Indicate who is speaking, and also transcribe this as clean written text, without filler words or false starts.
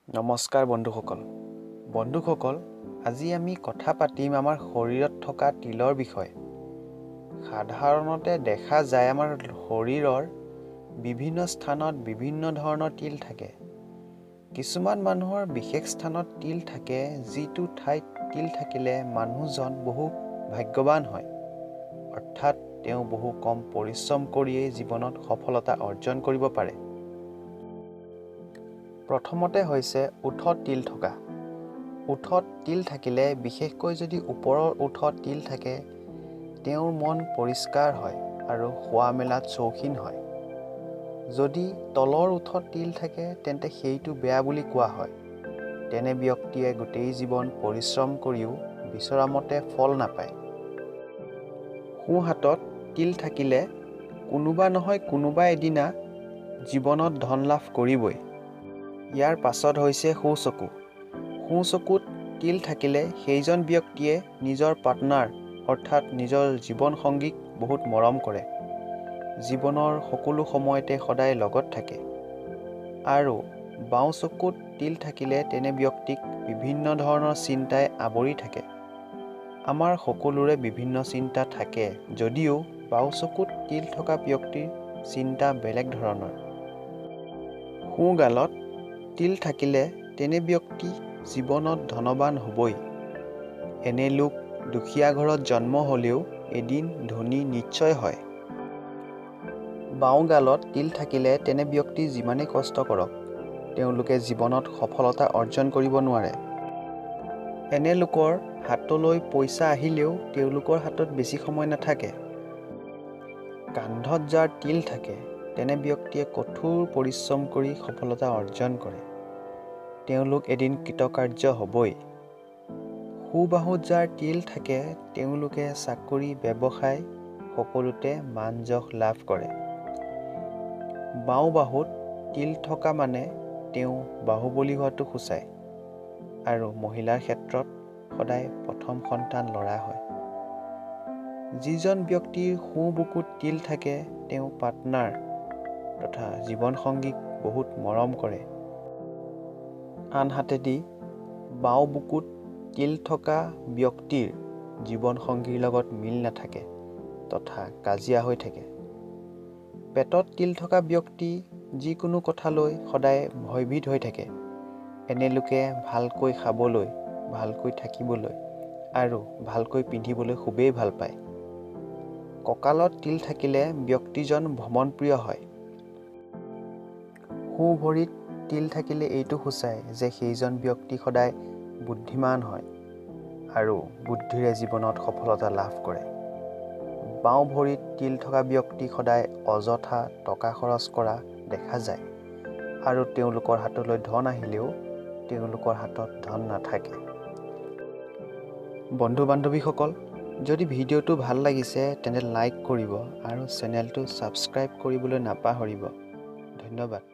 Speaker 1: নমস্কাৰ বন্ধুসকল আজি আমি কথা পাতিম আমাৰ শৰীৰত থকা তিলৰ বিষয়ে। সাধাৰণতে দেখা যায় আমাৰ শৰীৰৰ বিভিন্ন স্থানত বিভিন্ন ধৰণৰ তিল থাকে। কিছুমান মানুহৰ বিশেষ স্থানত তিল থাকে, যিটো ঠাইত তিল থাকিলে মানুহজন বহু ভাগ্যৱান হয়, অৰ্থাৎ তেওঁ বহু কম পৰিশ্ৰম কৰিয়েই জীৱনত সফলতা অৰ্জন কৰিব পাৰে। প্ৰথমতে হৈছে ওঠত তিল থকা। ওঠত তিল থাকিলে, বিশেষকৈ যদি ওপৰৰ ওঠত তিল থাকে, তেওঁৰ মন পৰিষ্কাৰ হয় আৰু খোৱা মেলাত চৌখিন হয়। যদি তলৰ ওঠত তিল থাকে তেন্তে সেইটো বেয়া বুলি কোৱা হয়। তেনে ব্যক্তিয়ে গোটেই জীৱন পৰিশ্ৰম কৰিও বিচৰা মতে ফল নাপায়। সোঁ হাতত তিল থাকিলে কোনোবা নহয় কোনোবা এদিনা জীৱনত ধন লাভ কৰিবই। ইয়াৰ পাছত হৈছে সোঁ চকু। সোঁ চকুত তিল থাকিলে সেইজন ব্যক্তিয়ে নিজৰ পাৰ্টনাৰ অৰ্থাৎ নিজৰ জীৱন সংগীক বহুত মৰম কৰে, জীৱনৰ সকলো সময়তে সদায় লগত থাকে। আৰু বাওঁ চকুত তিল থাকিলে তেনে ব্যক্তিক বিভিন্ন ধৰণৰ চিন্তাই আৱৰি থাকে। আমাৰ সকলোৰে বিভিন্ন চিন্তা থাকে, যদিও বাওঁ চকুত তিল থকা ব্যক্তিৰ চিন্তা বেলেগ ধৰণৰ। সোঁ গালত তিল থাকিলে তেনে ব্যক্তি জীৱনত ধনৱান হ'বই। এনে লোক দুখীয়া ঘৰত জন্ম হ'লেও এদিন ধনী নিশ্চয় হয়। বাওঁ গালত তিল থাকিলে তেনে ব্যক্তি যিমানেই কষ্ট কৰক, তেওঁলোকে জীৱনত সফলতা অৰ্জন কৰিব নোৱাৰে। এনে লোকৰ হাতলৈ পইচা আহিলেও তেওঁলোকৰ হাতত বেছি সময় নাথাকে। কান্ধত যাৰ তিল থাকে তেনে ব্যক্তিয়ে কঠোৰ পৰিশ্ৰম কৰি সফলতা অৰ্জন কৰে। তেওঁলোক এদিন কৃতকাৰ্য হ'বই। সোঁ বাহুত যাৰ তিল থাকে তেওঁলোকে চাকৰি ব্যৱসায় সকলোতে মান যশ লাভ কৰে। বাওঁ বাহুত তিল থকা মানে তেওঁ বাহুবলী হোৱাটো সূচায় আৰু মহিলাৰ ক্ষেত্ৰত সদায় প্ৰথম সন্তান ল'ৰা হয়। যিজন ব্যক্তিৰ সোঁ বুকুত তিল থাকে তেওঁ পাৰ্টনাৰ তথা জীৱন সংগীক বহুত মৰম কৰে। আনহাতেদি বাওঁ বুকুত তিল থকা ব্যক্তিৰ জীৱন সংগীৰ লগত মিল নাথাকে তথা কাজিয়া হৈ থাকে। পেটত তিল থকা ব্যক্তি যিকোনো কথালৈ সদায় ভয়ভীত হৈ থাকে। এনে লোকে ভালকৈ খাবলৈ, ভালকৈ থাকিবলৈ আৰু ভালকৈ পিন্ধিবলৈ খুবেই ভাল পায়। কঁকালত তিল থাকিলে ব্যক্তিজন ভ্ৰমণপ্ৰিয় হয়। সোঁ ভৰিত তিল থাকিলে এইটো সূচায় যে সেইজন ব্যক্তি সদায় বুদ্ধিমান হয় আৰু বুদ্ধিৰে জীৱনত সফলতা লাভ কৰে। বাওঁ ভৰিত তিল থকা ব্যক্তি সদায় অযথা টকা খৰচ কৰা দেখা যায় আৰু তেওঁলোকৰ হাতলৈ ধন আহিলেও তেওঁলোকৰ হাতত ধন নাথাকে। বন্ধু-বান্ধৱীসকল, যদি ভিডিঅ'টো ভাল লাগিছে তেন্তে লাইক কৰিব আৰু চেনেলটো ছাবস্ক্ৰাইব কৰিবলৈ নাপাহৰিব। ধন্যবাদ।